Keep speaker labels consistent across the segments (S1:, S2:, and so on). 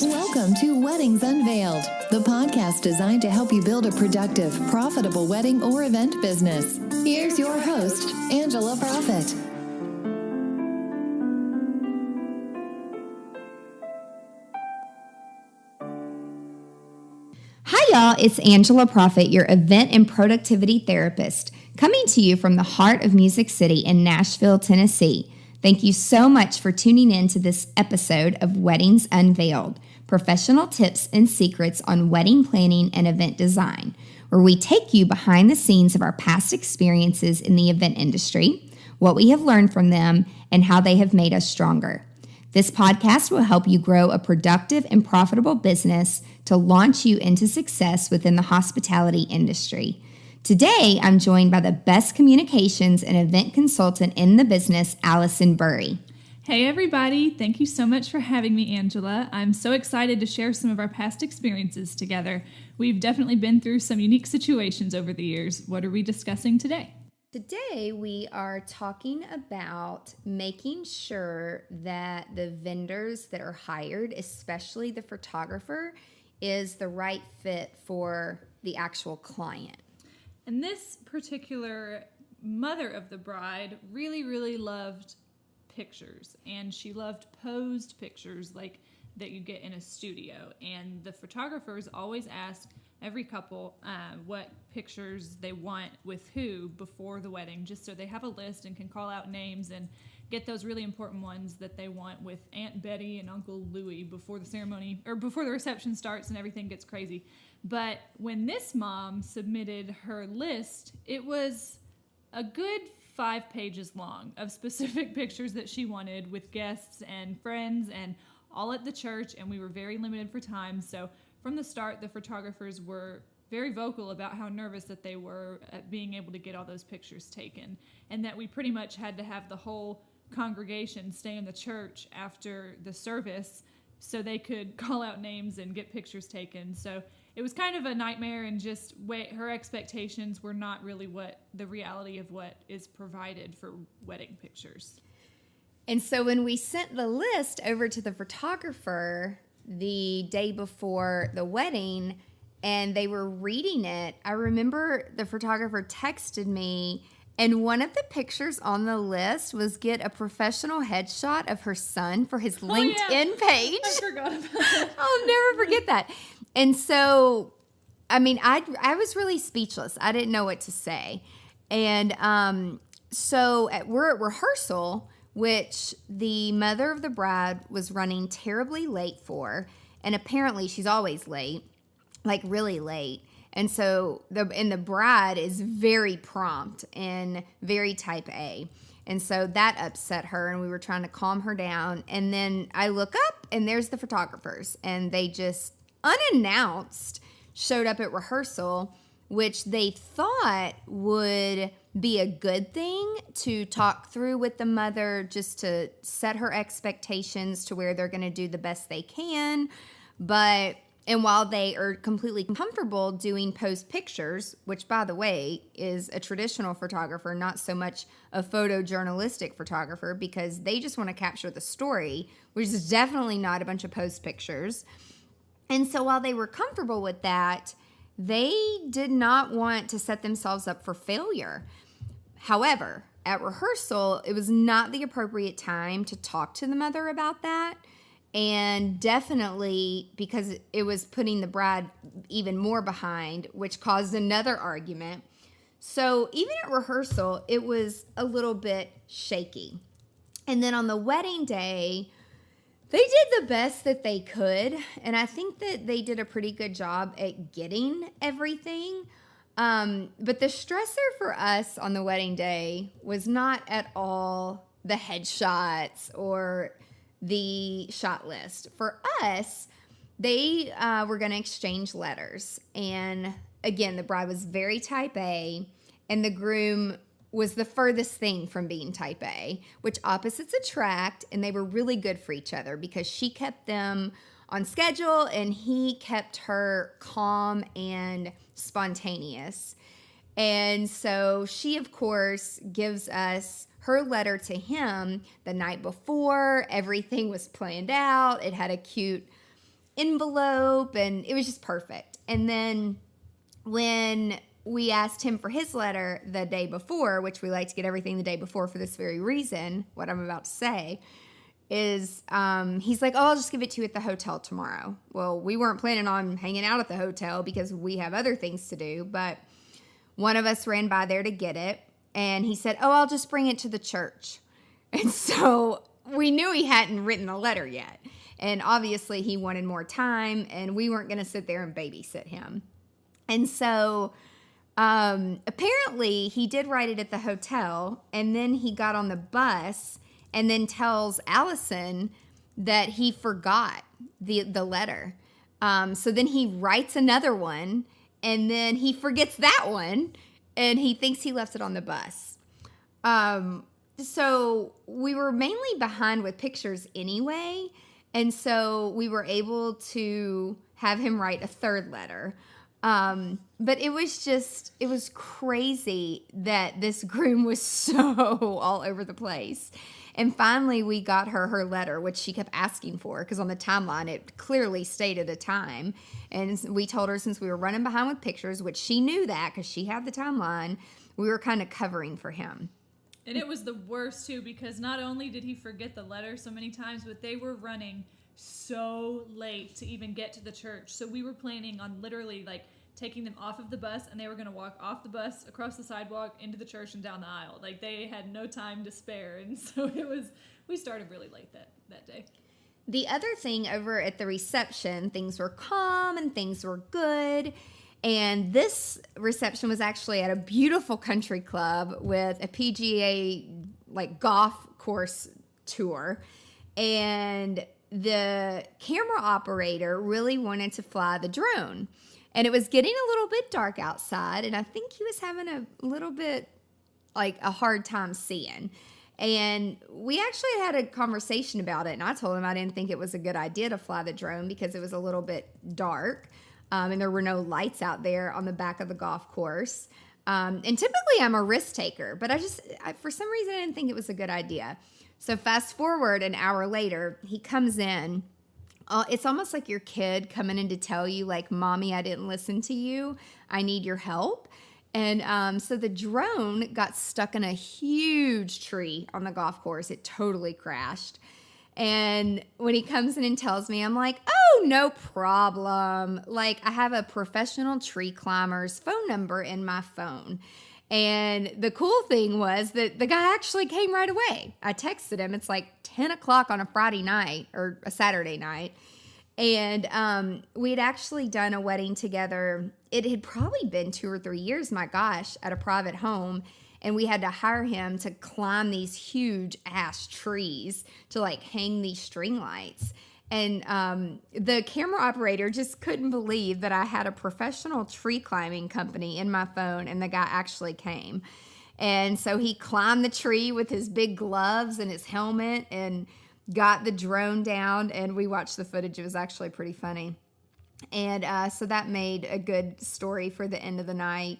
S1: Welcome to Weddings Unveiled, the podcast designed to help you build a productive, profitable wedding or event business. Here's your host, Angela Profit.
S2: Hi, y'all. It's Angela Profit, your event and productivity therapist, coming to you from the heart of Music City in Nashville, Tennessee. Thank you so much for tuning in to this episode of Weddings Unveiled, professional tips and secrets on wedding planning and event design, where we take you behind the scenes of our past experiences in the event industry, what we have learned from them, and how they have made us stronger. This podcast will help you grow a productive and profitable business to launch you into success within the hospitality industry. Today, I'm joined by the best communications and event consultant in the business, Allison Burry.
S3: Hey everybody, thank you so much for having me, Angela. I'm so excited to share some of our past experiences together. We've definitely been through some unique situations over the years. What are we discussing today?
S2: Today, we are talking about making sure that the vendors that are hired, especially the photographer, is the right fit for the actual client.
S3: And this particular mother of the bride really loved pictures, and she loved posed pictures like that you get in a studio. And the photographers always ask every couple what pictures they want with who before the wedding, just so they have a list and can call out names and get those really important ones that they want with Aunt Betty and Uncle Louie before the ceremony or before the reception starts and everything gets crazy. But when this mom submitted her list, it was a good 5 pages long of specific pictures that she wanted with guests and friends and all at the church, and we were very limited for time. So from the start, the photographers were very vocal about how nervous that they were at being able to get all those pictures taken, and that we pretty much had to have the whole congregation stay in the church after the service so they could call out names and get pictures taken. So it was kind of a nightmare, and just her expectations were not really what the reality of what is provided for wedding pictures.
S2: And so when we sent the list over to the photographer the day before the wedding and they were reading it, I remember the photographer texted me, and one of the pictures on the list was get a professional headshot of her son for his LinkedIn page.
S3: I forgot about that.
S2: I'll never forget that. And so, I mean, I was really speechless. I didn't know what to say. And so we're at rehearsal, which the mother of the bride was running terribly late for. And apparently she's always late, like really late. And so the bride is very prompt and very type A. And so that upset her, and we were trying to calm her down. And then I look up, and there's the photographers, and they just unannounced showed up at rehearsal, which they thought would be a good thing to talk through with the mother, just to set her expectations to where they're going to do the best they can. And while they are completely comfortable doing post pictures, which, by the way, is a traditional photographer, not so much a photojournalistic photographer, because they just want to capture the story, which is definitely not a bunch of post pictures. And so while they were comfortable with that, they did not want to set themselves up for failure. However, at rehearsal, it was not the appropriate time to talk to the mother about that. And definitely because it was putting the bride even more behind, which caused another argument. So even at rehearsal, it was a little bit shaky. And then on the wedding day, they did the best that they could. And I think that they did a pretty good job at getting everything. But the stressor for us on the wedding day was not at all the headshots or the shot list. For us, they were going to exchange letters. And again, the bride was very type A, and the groom was the furthest thing from being type A, which opposites attract, and they were really good for each other because she kept them on schedule and he kept her calm and spontaneous. And so she, of course, gives us her letter to him the night before. Everything was planned out. It had a cute envelope, and it was just perfect. And then when we asked him for his letter the day before, which we like to get everything the day before for this very reason, what I'm about to say, is he's like, oh, I'll just give it to you at the hotel tomorrow. Well, we weren't planning on hanging out at the hotel because we have other things to do, but one of us ran by there to get it, and he said, oh, I'll just bring it to the church. And so we knew he hadn't written a letter yet, and obviously he wanted more time, and we weren't going to sit there and babysit him. And so apparently he did write it at the hotel, and then he got on the bus and then tells Allison that he forgot the letter. So then he writes another one, and then he forgets that one, and he thinks he left it on the bus. So we were mainly behind with pictures anyway, and so we were able to have him write a third letter. But it was crazy that this groom was so all over the place. And finally, we got her letter, which she kept asking for, because on the timeline, it clearly stated a time. And we told her, since we were running behind with pictures, which she knew that because she had the timeline, we were kind of covering for him.
S3: And it was the worst, too, because not only did he forget the letter so many times, but they were running so late to even get to the church. So we were planning on literally, like, taking them off of the bus, and they were going to walk off the bus, across the sidewalk, into the church, and down the aisle. Like, they had no time to spare, and so we started really late that day.
S2: The other thing, over at the reception, things were calm and things were good, and this reception was actually at a beautiful country club with a PGA, like, golf course tour, and the camera operator really wanted to fly the drone. And it was getting a little bit dark outside, and I think he was having a little bit, like, a hard time seeing. And we actually had a conversation about it, and I told him I didn't think it was a good idea to fly the drone because it was a little bit dark, and there were no lights out there on the back of the golf course. And typically I'm a risk taker, but I for some reason I didn't think it was a good idea. So fast forward an hour later, he comes in. It's almost like your kid coming in to tell you, like, Mommy, I didn't listen to you. I need your help. And so the drone got stuck in a huge tree on the golf course. It totally crashed. And when he comes in and tells me, I'm like, oh, no problem. Like, I have a professional tree climber's phone number in my phone. And the cool thing was that the guy actually came right away. I texted him. It's like 10 o'clock on a Friday night or a Saturday night. And we had actually done a wedding together. It had probably been 2 or 3 years, my gosh, at a private home. And we had to hire him to climb these huge ass trees to, like, hang these string lights. And the camera operator just couldn't believe that I had a professional tree climbing company in my phone, and the guy actually came. And so he climbed the tree with his big gloves and his helmet and got the drone down, and we watched the footage. It was actually pretty funny. And so that made a good story for the end of the night.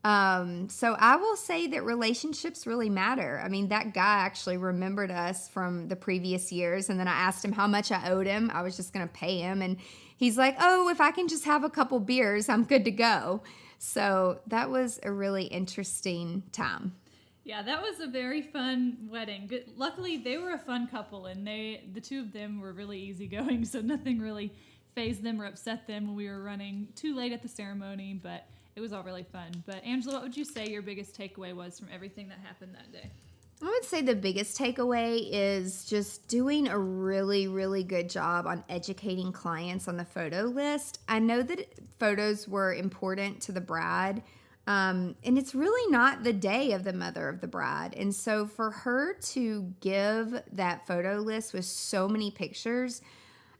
S2: So I will say that relationships really matter. I mean, that guy actually remembered us from the previous years, and then I asked him how much I owed him. I was just going to pay him, and he's like, oh, if I can just have a couple beers, I'm good to go. So that was a really interesting time.
S3: Yeah, that was a very fun wedding. Good. Luckily, they were a fun couple, and the two of them were really easygoing, so nothing really fazed them or upset them when we were running too late at the ceremony, but it was all really fun. But Angela, what would you say your biggest takeaway was from everything that happened that day?
S2: I would say the biggest takeaway is just doing a really, really good job on educating clients on the photo list. I know that photos were important to the bride, and it's really not the day of the mother of the bride. And so for her to give that photo list with so many pictures,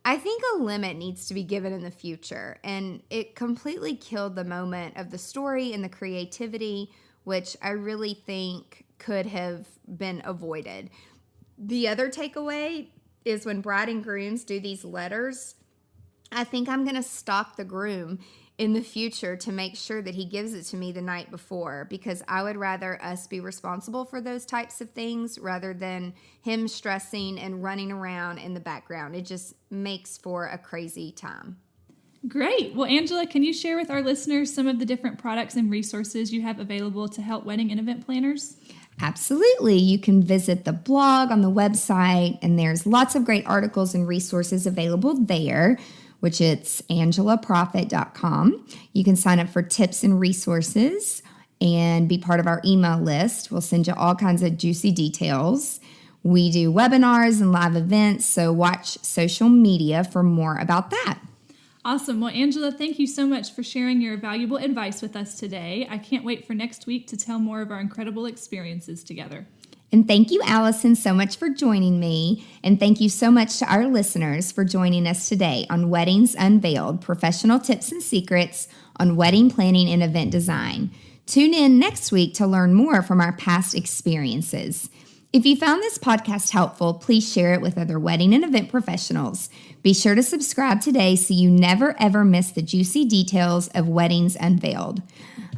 S2: I think a limit needs to be given in the future, and it completely killed the moment of the story and the creativity, which I really think could have been avoided. The other takeaway is when bride and grooms do these letters, I think I'm going to stalk the groom in the future to make sure that he gives it to me the night before, because I would rather us be responsible for those types of things rather than him stressing and running around in the background. It just makes for a crazy time.
S3: Great. Well, Angela, can you share with our listeners some of the different products and resources you have available to help wedding and event planners?
S2: Absolutely. You can visit the blog on the website, and there's lots of great articles and resources available there, which it's angelaprofit.com. You can sign up for tips and resources and be part of our email list. We'll send you all kinds of juicy details. We do webinars and live events, so watch social media for more about that.
S3: Awesome. Well, Angela, thank you so much for sharing your valuable advice with us today. I can't wait for next week to tell more of our incredible experiences together.
S2: And thank you, Allison, so much for joining me. And thank you so much to our listeners for joining us today on Weddings Unveiled, professional tips and secrets on wedding planning and event design. Tune in next week to learn more from our past experiences. If you found this podcast helpful, please share it with other wedding and event professionals. Be sure to subscribe today so you never, ever miss the juicy details of Weddings Unveiled.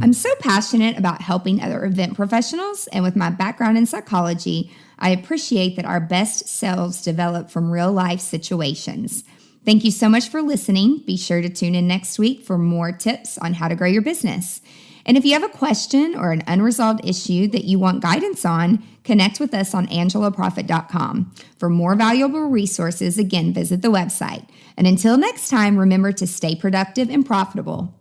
S2: I'm so passionate about helping other event professionals, and with my background in psychology, I appreciate that our best selves develop from real-life situations. Thank you so much for listening. Be sure to tune in next week for more tips on how to grow your business. And if you have a question or an unresolved issue that you want guidance on, connect with us on angelaprofit.com. For more valuable resources, again, visit the website. And until next time, remember to stay productive and profitable.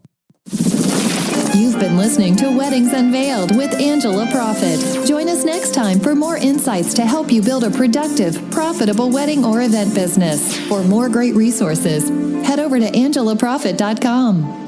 S1: You've been listening to Weddings Unveiled with Angela Profit. Join us next time for more insights to help you build a productive, profitable wedding or event business. For more great resources, head over to angelaprofit.com.